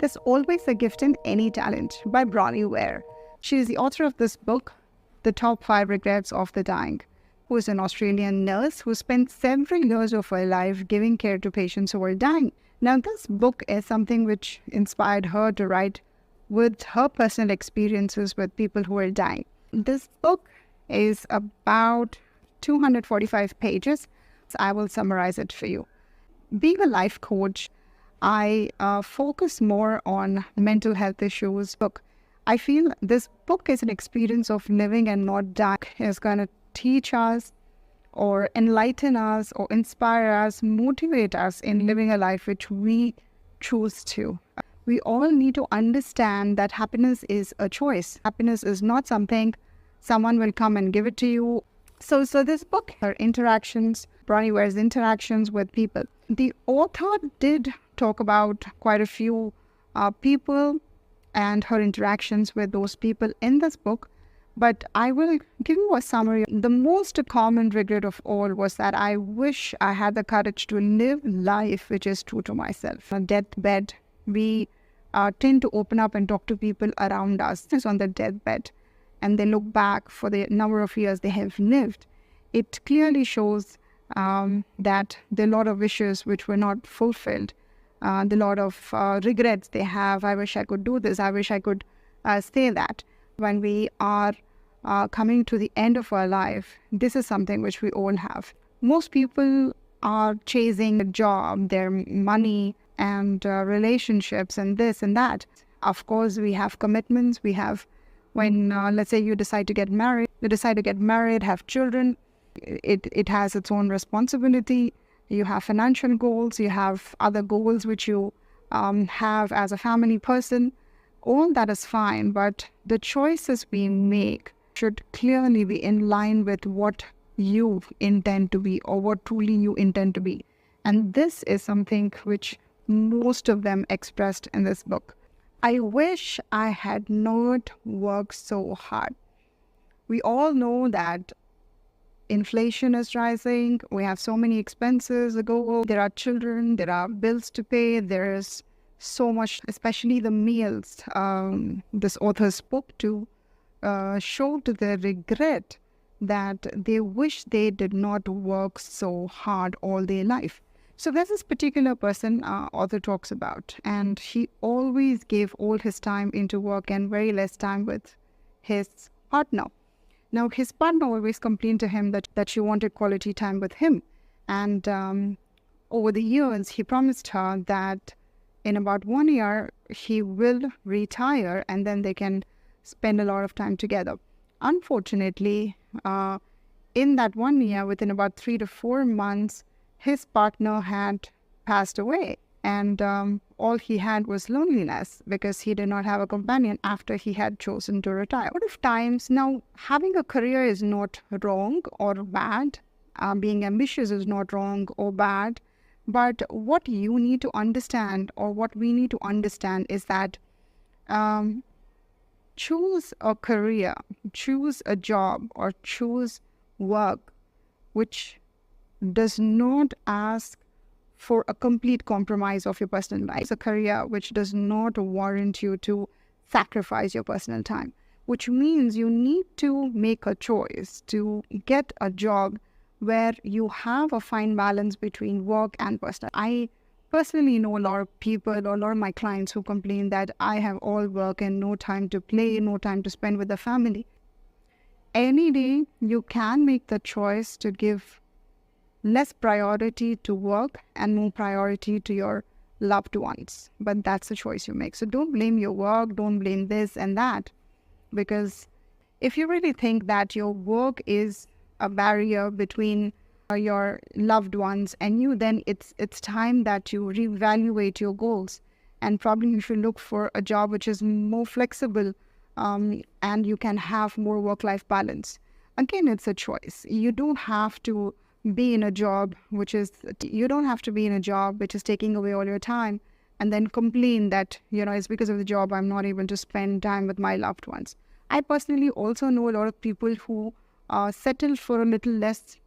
There's Always a Gift in Any Talent by Bronnie Ware. She is the author of this book, The Top 5 Regrets of the Dying, who is an Australian nurse who spent several years of her life giving care to patients who are dying. Now, this book is something which inspired her to write with her personal experiences with people who are dying. This book is about 245 pages. So I will summarize it for you. Being a life coach, I focus more on mental health issues. Look, I feel this book is an experience of living and not dying. It's going to teach us or enlighten us or inspire us, motivate us in living a life which we choose to. We all need to understand that happiness is a choice. Happiness is not something someone will come and give it to you. So this book, her interactions, Bronnie Ware's interactions with people. The author did talk about quite a few people and her interactions with those people in this book, but I will give you a summary. The most common regret of all was that I wish I had the courage to live life which is true to myself. On a deathbed, we tend to open up and talk to people around us. It's on the deathbed, and they look back for the number of years they have lived. It clearly shows that there are a lot of wishes which were not fulfilled, the lot of regrets they have. I wish I could do this. I wish I could say that. When we are coming to the end of our life, this is something which we all have. Most people are chasing a job, their money, and relationships, and this and that. Of course, we have commitments. We have, when let's say you decide to get married, have children. It has its own responsibility. You have financial goals. You have other goals which you have as a family person. All that is fine, but the choices we make should clearly be in line with what you intend to be or what truly you intend to be. And this is something which most of them expressed in this book. I wish I had not worked so hard. We all know that inflation is rising. We have so many expenses to go. There are children, there are bills to pay. There is so much, especially the meals. This author spoke to showed the regret that they wish they did not work so hard all their life. So there's this particular person author talks about, and he always gave all his time into work and very less time with his partner. Now, his partner always complained to him that she wanted quality time with him. And over the years, he promised her that in about 1 year, he will retire and then they can spend a lot of time together. Unfortunately, in that 1 year, within about 3 to 4 months, his partner had passed away. And all he had was loneliness because he did not have a companion after he had chosen to retire. A lot of times, now, having a career is not wrong or bad. Being ambitious is not wrong or bad. But what you need to understand, or what we need to understand, is that choose a career, choose a job, or choose work which does not ask for a complete compromise of your personal life. It's a career which does not warrant you to sacrifice your personal time, which means you need to make a choice to get a job where you have a fine balance between work and personal. I personally know a lot of people, or a lot of my clients who complain that I have all work and no time to play, no time to spend with the family. Any day you can make the choice to give less priority to work and more priority to your loved ones. But that's the choice you make. So don't blame your work, don't blame this and that. Because if you really think that your work is a barrier between your loved ones and you, then it's time that you reevaluate your goals. And probably you should look for a job which is more flexible and you can have more work-life balance. Again, it's a choice. You don't have to be in a job which is taking away all your time and then complain that, it's because of the job I'm not able to spend time with my loved ones. I personally also know a lot of people who settle for a little less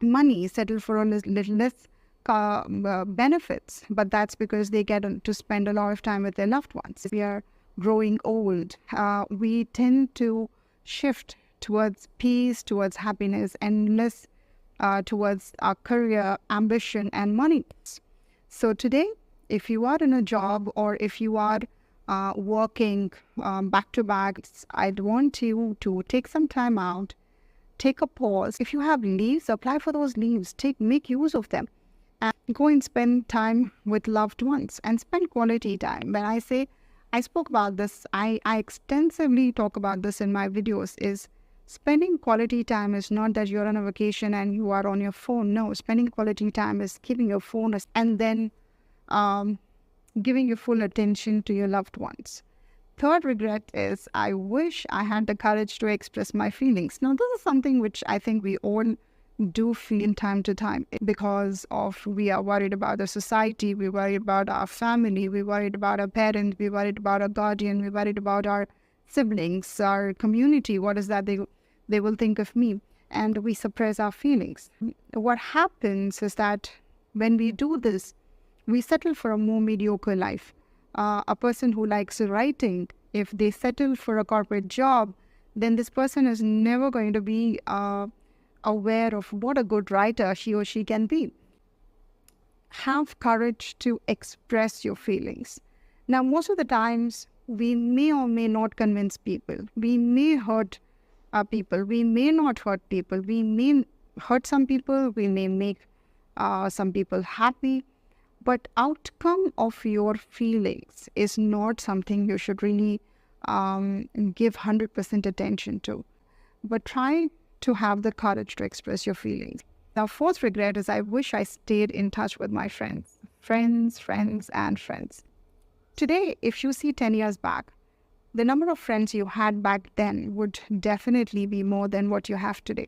money, settle for a little less benefits, but that's because they get to spend a lot of time with their loved ones. If we are growing old, we tend to shift towards peace, towards happiness, and less towards our career, ambition, and money. So today, if you are in a job or if you are working back to back, I'd want you to take some time out, take a pause. If you have leaves, apply for those leaves. Make use of them, and go and spend time with loved ones and spend quality time. When I spoke about this, I extensively talk about this in my videos, is spending quality time is not that you're on a vacation and you are on your phone. No, spending quality time is keeping your phone and then giving your full attention to your loved ones. Third regret is I wish I had the courage to express my feelings. Now, this is something which I think we all do feel time to time because we are worried about the society, we worry about our family, we worried about our parents, we worried about our guardian, we worried about our siblings, our community. What is that they will think of me? And we suppress our feelings. What happens is that when we do this, we settle for a more mediocre life. A person who likes writing, if they settle for a corporate job, then this person is never going to be aware of what a good writer he or she can be. Have courage to express your feelings. Now, most of the times, we may or may not convince people. We may hurt people. We may not hurt people. We may hurt some people. We may make some people happy. But outcome of your feelings is not something you should really give 100% attention to. But try to have the courage to express your feelings. Now, fourth regret is I wish I stayed in touch with my friends. Friends. Today, if you see 10 years back, the number of friends you had back then would definitely be more than what you have today.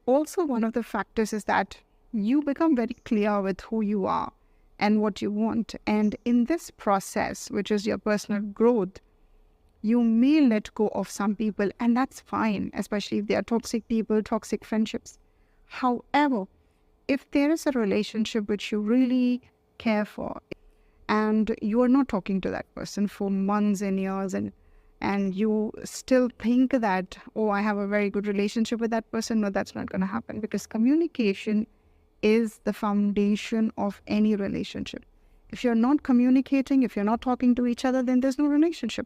Also, one of the factors is that you become very clear with who you are and what you want. And in this process, which is your personal growth, you may let go of some people, and that's fine, especially if they are toxic people, toxic friendships. However, if there is a relationship which you really care for, and you are not talking to that person for months and years, and you still think that, oh, I have a very good relationship with that person, no, that's not going to happen, because communication is the foundation of any relationship. If you're not communicating, if you're not talking to each other, then there's no relationship.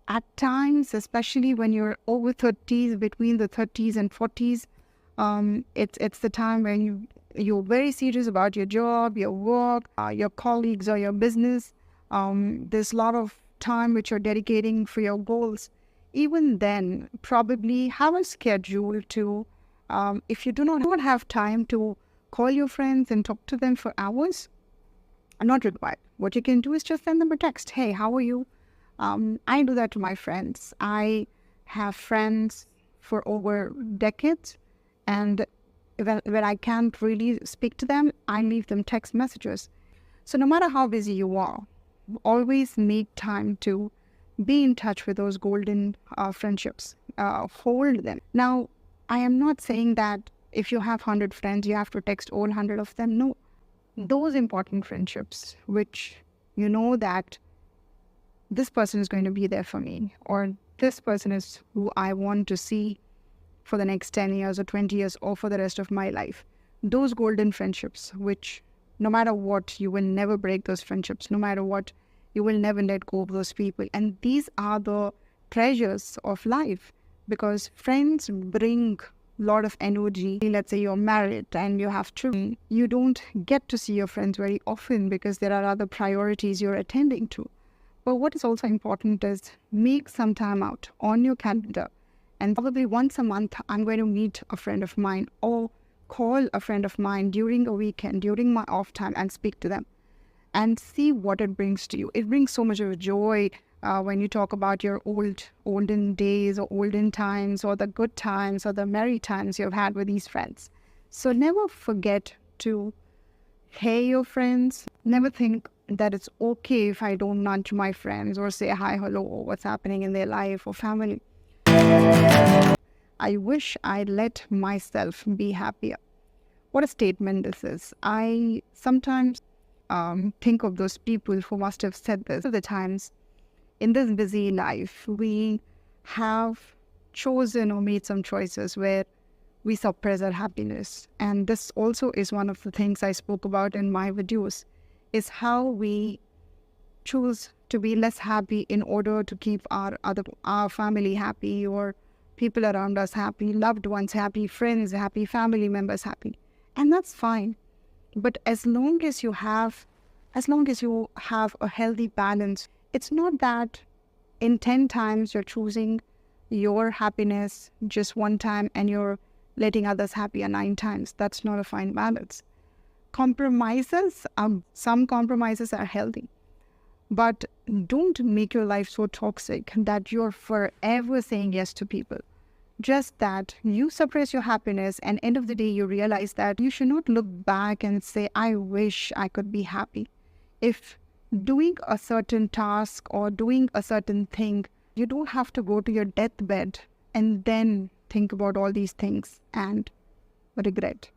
At times, especially when you're over 30s, between the 30s and 40s, it's the time when you're very serious about your job, your work, your colleagues or your business. There's a lot of time which you're dedicating for your goals. Even then, probably have a schedule to, if you do not have time to call your friends and talk to them for hours, not required. What you can do is just send them a text. Hey, how are you? I do that to my friends. I have friends for over decades, and when I can't really speak to them, I leave them text messages. So no matter how busy you are, always make time to be in touch with those golden friendships. Hold them. Now, I am not saying that if you have 100 friends, you have to text all 100 of them. No. Those important friendships, which you know that this person is going to be there for me, or this person is who I want to see for the next 10 years or 20 years or for the rest of my life. Those golden friendships, which no matter what, you will never break those friendships. No matter what, you will never let go of those people. And these are the treasures of life, because friends bring a lot of energy. Let's say you're married and you have children. You don't get to see your friends very often because there are other priorities you're attending to. But what is also important is make some time out on your calendar, and probably once a month, I'm going to meet a friend of mine or call a friend of mine during a weekend, during my off time, and speak to them and see what it brings to you. It brings so much of joy when you talk about your olden days or olden times or the good times or the merry times you've had with these friends. So never forget to hear your friends. Never think that it's okay if I don't nudge my friends or say hi, hello, or what's happening in their life or family. I wish I let myself be happier. What a statement this is. I sometimes think of those people who must have said this. At the times in this busy life, we have chosen or made some choices where we suppress our happiness. And this also is one of the things I spoke about in my videos, is how we choose to be less happy in order to keep our family happy, or people around us happy, loved ones happy, friends happy, family members happy. And that's fine. But as long as you have a healthy balance, it's not that in 10 times you're choosing your happiness just one time and you're letting others happy 9 times. That's not a fine balance. Compromises, some compromises are healthy, but don't make your life so toxic that you're forever saying yes to people. Just that you suppress your happiness, and end of the day you realize that you should not look back and say, I wish I could be happy. If doing a certain task or doing a certain thing, you don't have to go to your deathbed and then think about all these things and regret.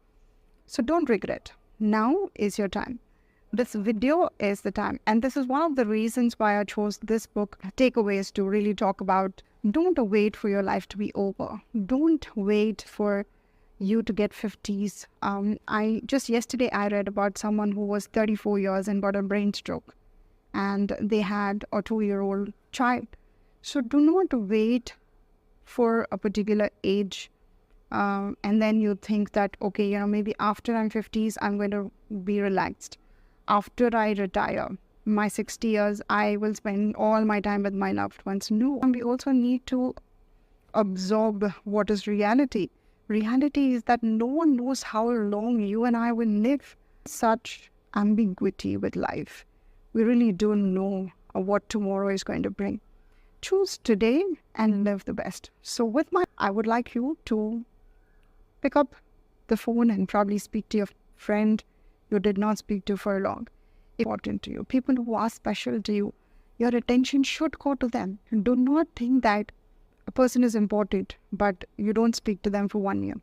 So don't regret. Now is your time. This video is the time. And this is one of the reasons why I chose this book, Takeaways, to really talk about. Don't wait for your life to be over. Don't wait for you to get 50s. Yesterday I read about someone who was 34 years and got a brain stroke, and they had a 2-year-old child. So do not wait for a particular age and then you think that, okay, maybe after I'm 50s, I'm going to be relaxed. After I retire, my 60 years, I will spend all my time with my loved ones. No, and we also need to absorb what is reality. Reality is that no one knows how long you and I will live. Such ambiguity with life. We really don't know what tomorrow is going to bring. Choose today and live the best. So I would like you to pick up the phone and probably speak to your friend you did not speak to for long. Important to you. People who are special to you, your attention should go to them. Do not think that a person is important, but you don't speak to them for 1 year.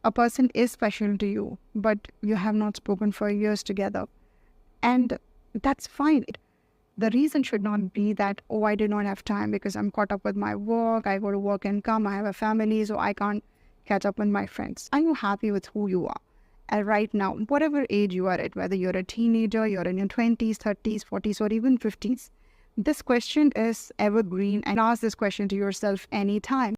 A person is special to you, but you have not spoken for years together. And that's fine. The reason should not be that, oh, I did not have time because I'm caught up with my work. I go to work and come. I have a family, so I can't catch up with my friends. Are you happy with who you are? And right now, whatever age you are at, whether you're a teenager, you're in your 20s, 30s, 40s, or even 50s, this question is evergreen, and ask this question to yourself anytime.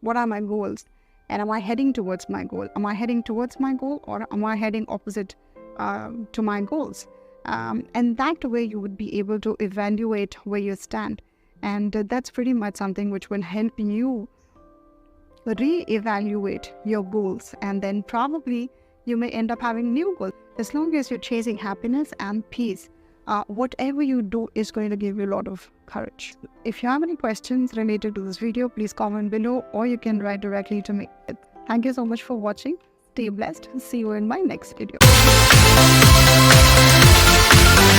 What are my goals? And am I heading towards my goal? Am I heading towards my goal, or am I heading opposite to my goals? And that way you would be able to evaluate where you stand. And that's pretty much something which will help you re-evaluate your goals, and then probably you may end up having new goals. As long as you're chasing happiness and peace, whatever you do is going to give you a lot of courage. If you have any questions related to this video, please comment below, or you can write directly to me. Thank you so much for watching. Stay blessed. See you in my next video.